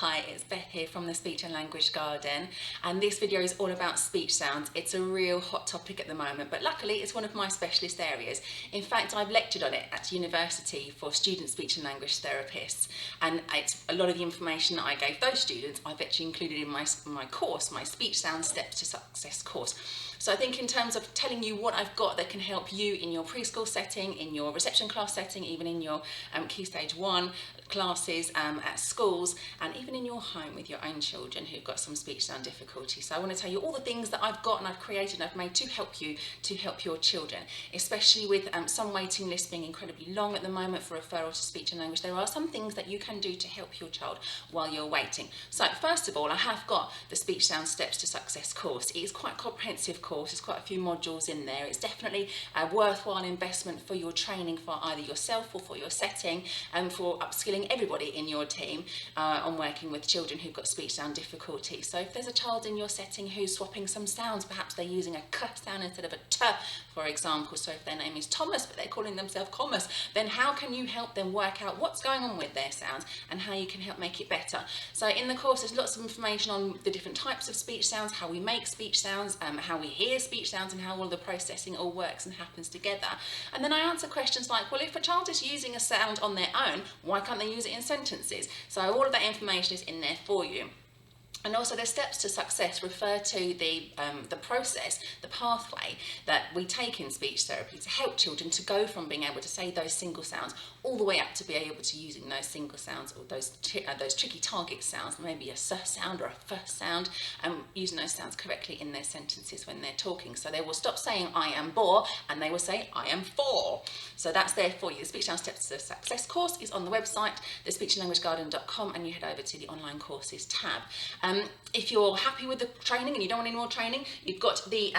Hi, it's Beth here from the Speech and Language Garden, and this video is all about speech sounds. It's a real hot topic at the moment, but luckily it's one of my specialist areas. In fact, I've lectured on it at university for student speech and language therapists, and it's a lot of the information that I gave those students I've actually included in my course, my Speech Sound Steps to Success course. So I think in terms of telling you what I've got that can help you in your preschool setting, in your reception class setting, even in your Key Stage 1 classes at schools, and even in your home with your own children who've got some speech sound difficulty. So I want to tell you all the things that I've got and I've created and I've made to help you, to help your children, especially with some waiting lists being incredibly long at the moment for referral to speech and language. There are some things that you can do to help your child while you're waiting. So first of all, I have got the Speech Sound Steps to Success course. It is quite a comprehensive course. There's quite a few modules in there. It's definitely a worthwhile investment for your training for either yourself or for your setting, and for upskilling everybody in your team on working with children who've got speech sound difficulty. So if there's a child in your setting who's swapping some sounds, perhaps they're using a k sound instead of a t, for example. So if their name is Thomas but they're calling themselves Commas, then how can you help them work out what's going on with their sounds and how you can help make it better? So in the course there's lots of information on the different types of speech sounds, how we make speech sounds, how we hear speech sounds, and how all the processing all works and happens together. And then I answer questions like, well, if a child is using a sound on their own, why can't they use it in sentences? So all of that information is in there for you. And also the steps to success refer to the process, the pathway that we take in speech therapy to help children to go from being able to say those single sounds all the way up to be able to using those single sounds or those tricky target sounds, maybe a s sound or a f sound, using those sounds correctly in their sentences when they're talking. So they will stop saying I am bore and they will say I am for. So that's there for you. The Speech Sound Steps to Success course is on the website, thespeechandlanguagegarden.com, and you head over to the online courses tab. If you're happy with the training and you don't want any more training, you've got the,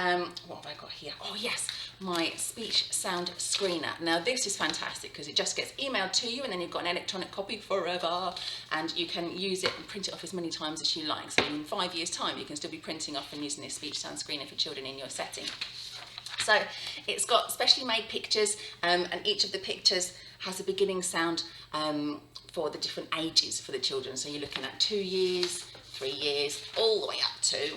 what have I got here? Oh yes, my speech sound screener. Now this is fantastic because it just gets emailed to you and then you've got an electronic copy forever, and you can use it and print it off as many times as you like. So in 5 years' time, you can still be printing off and using this speech sound screener for children in your setting. So it's got specially made pictures, and each of the pictures has a beginning sound for the different ages for the children. So you're looking at 2 years, 3 years, all the way up to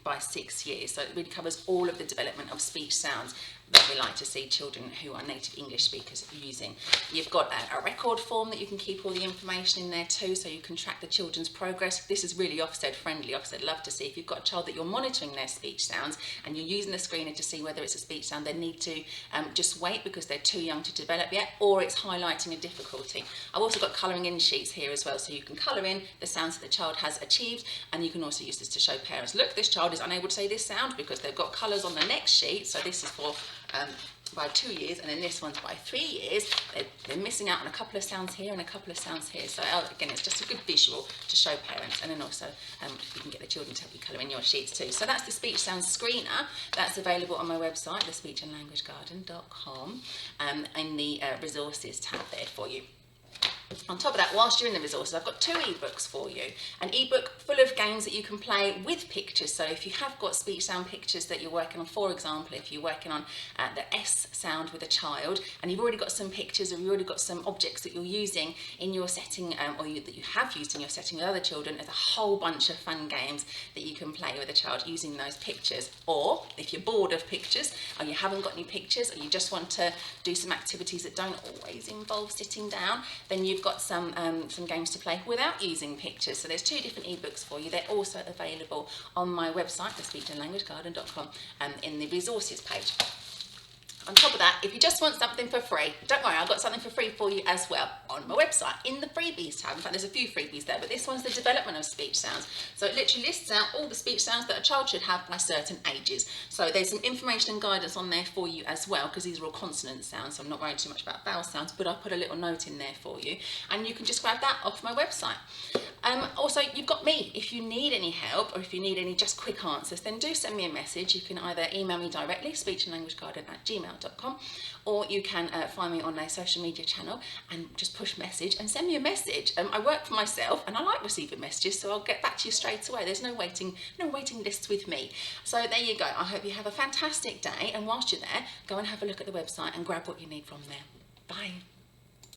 by 6 years. So it really covers all of the development of speech sounds that we like to see children who are native English speakers using. You've got a record form that you can keep all the information in there too, so you can track the children's progress. This is really Ofsted friendly. Ofsted love to see if you've got a child that you're monitoring their speech sounds and you're using the screener to see whether it's a speech sound they need to just wait because they're too young to develop yet, or it's highlighting a difficulty. I've also got colouring in sheets here as well, so you can colour in the sounds that the child has achieved, and you can also use this to show parents, look, this child is unable to say this sound because they've got colours on the next sheet. So this is for by 2 years, and then this one's by 3 years. They're missing out on a couple of sounds here and a couple of sounds here. So again, it's just a good visual to show parents, and then also you can get the children to help you colour in your sheets too. So that's the Speech Sound Screener. That's available on my website, thespeechandlanguagegarden.com, in the resources tab there for you. On top of that, whilst you're in the resources, I've got 2 ebooks for you. An ebook full of games that you can play with pictures. So if you have got speech sound pictures that you're working on, for example, if you're working on the S sound with a child and you've already got some pictures or you've already got some objects that you're using in your setting that you have used in your setting with other children, there's a whole bunch of fun games that you can play with a child using those pictures. Or if you're bored of pictures or you haven't got any pictures or you just want to do some activities that don't always involve sitting down, then you've got some games to play without using pictures. So there's 2 different ebooks for you. They're also available on my website, thespeechandlanguagegarden.com, in the resources page. On top of that, if you just want something for free, don't worry, I've got something for free for you as well on my website in the freebies tab. In fact, there's a few freebies there, but this one's the development of speech sounds. So it literally lists out all the speech sounds that a child should have by certain ages. So there's some information and guidance on there for you as well, because these are all consonant sounds, so I'm not worried too much about vowel sounds, but I'll put a little note in there for you, and you can just grab that off my website. Also, you've got me. If you need any help or if you need any just quick answers, then do send me a message. You can either email me directly, speechandlanguagegarden@gmail.com, or you can find me on a social media channel and just push message and send me a message. I work for myself and I like receiving messages, so I'll get back to you straight away. There's no waiting lists with me. So there you go. I hope you have a fantastic day, and whilst you're there, go and have a look at the website and grab what you need from there. Bye.